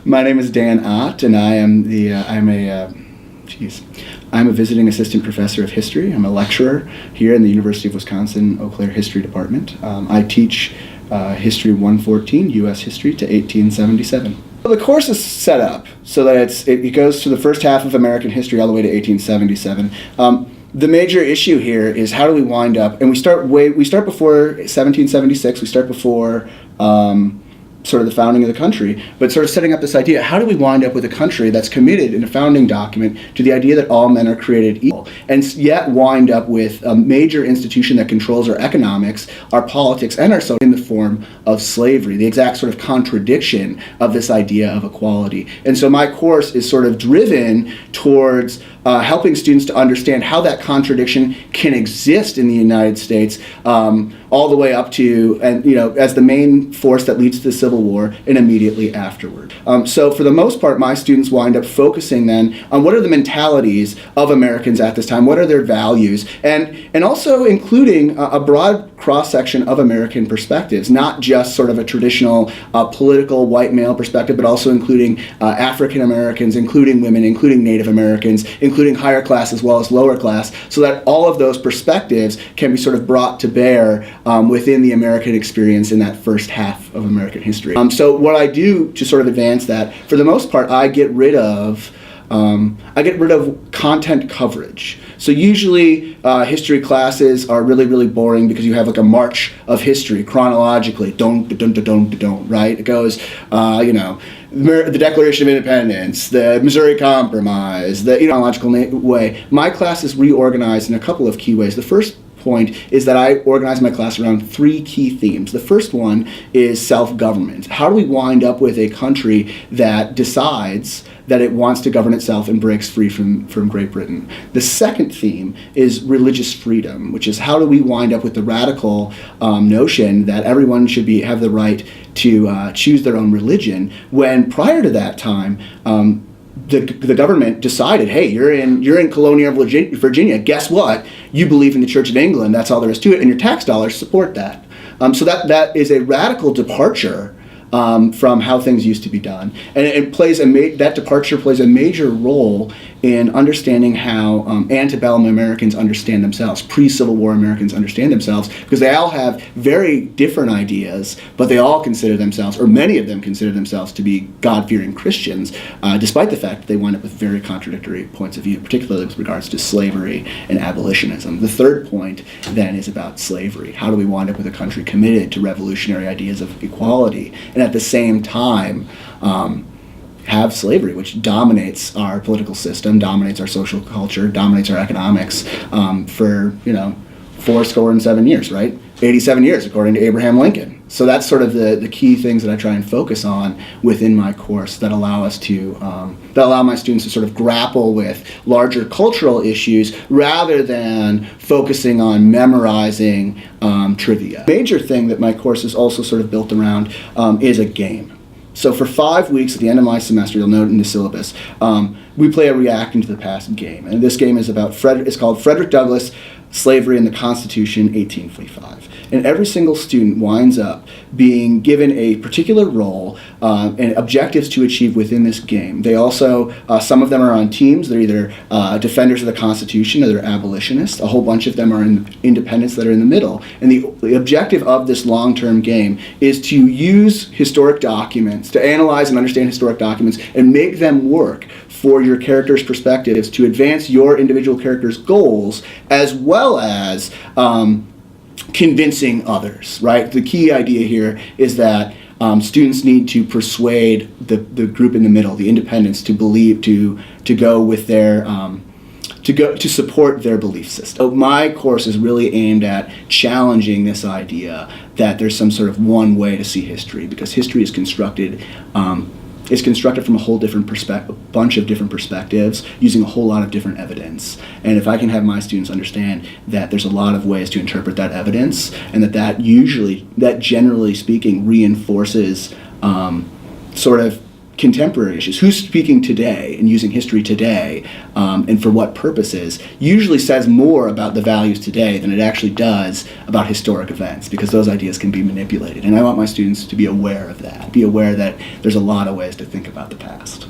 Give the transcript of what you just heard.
My name is Dan Ott, and I'm a visiting assistant professor of history. I'm a lecturer here in the University of Wisconsin Eau Claire History Department. I teach History 114, U.S. History to 1877. The course is set up so that it goes to the first half of American history all the way to 1877. The major issue here is how do we wind up, and we start before 1776. We start before sort of the founding of the country, but sort of setting up this idea, how do we wind up with a country that's committed in a founding document to the idea that all men are created equal, and yet wind up with a major institution that controls our economics, our politics, and our social in the form of slavery, the exact sort of contradiction of this idea of equality. And so my course is sort of driven towards helping students to understand how that contradiction can exist in the United States, all the way up to, and as the main force that leads to the Civil War and immediately afterward. So for the most part, my students wind up focusing then on what are the mentalities of Americans at this time, what are their values, and also including a broad cross-section of American perspectives, not just sort of a traditional political white male perspective, but also including African Americans, including women, including Native Americans, including higher class as well as lower class, so that all of those perspectives can be sort of brought to bear within the American experience in that first half of American history. So what I do to sort of advance that, for the most part, I get rid of content coverage. So usually history classes are really, really boring because you have like a march of history chronologically, right? It goes, the Declaration of Independence, the Missouri Compromise, the chronological way. My class is reorganized in a couple of key ways. The first point is that I organize my class around three key themes. The first one is self-government. How do we wind up with a country that decides that it wants to govern itself and breaks free from Great Britain? The second theme is religious freedom, which is how do we wind up with the radical notion that everyone should have the right to choose their own religion, when prior to that time, the government decided, hey, you're in colonial Virginia. Guess what? You believe in the Church of England. That's all there is to it, and your tax dollars support that. So that is a radical departure from how things used to be done, and that departure plays a major role in understanding how antebellum Americans understand themselves, pre-Civil War Americans understand themselves, because they all have very different ideas, but they all consider themselves, or many of them consider themselves, to be God-fearing Christians, despite the fact that they wind up with very contradictory points of view, particularly with regards to slavery and abolitionism. The third point then is about slavery. How do we wind up with a country committed to revolutionary ideas of equality, and at the same time have slavery, which dominates our political system, dominates our social culture, dominates our economics for 77 years, right? 87 years, according to Abraham Lincoln. So that's sort of the key things that I try and focus on within my course that allow my students to sort of grapple with larger cultural issues rather than focusing on memorizing trivia. The major thing that my course is also sort of built around is a game. So for 5 weeks at the end of my semester, you'll note in the syllabus, we play a reacting to the past game. And this game is it's called Frederick Douglass, Slavery and the Constitution, 1845. And every single student winds up being given a particular role and objectives to achieve within this game. They also, some of them are on teams. They're either defenders of the Constitution or they're abolitionists. A whole bunch of them are independents that are in the middle. And the objective of this long-term game is to use historic documents, to analyze and understand historic documents and make them work for your character's perspectives to advance your individual character's goals, as well as convincing others, right? The key idea here is that students need to persuade the group in the middle, the independents, to go with their to support their belief system. So my course is really aimed at challenging this idea that there's some sort of one way to see history, because history is constructed from a whole different bunch of different perspectives, using a whole lot of different evidence. And if I can have my students understand that there's a lot of ways to interpret that evidence, and that generally speaking reinforces sort of contemporary issues, who's speaking today and using history today, and for what purposes, usually says more about the values today than it actually does about historic events, because those ideas can be manipulated. And I want my students to be aware of that, be aware that there's a lot of ways to think about the past.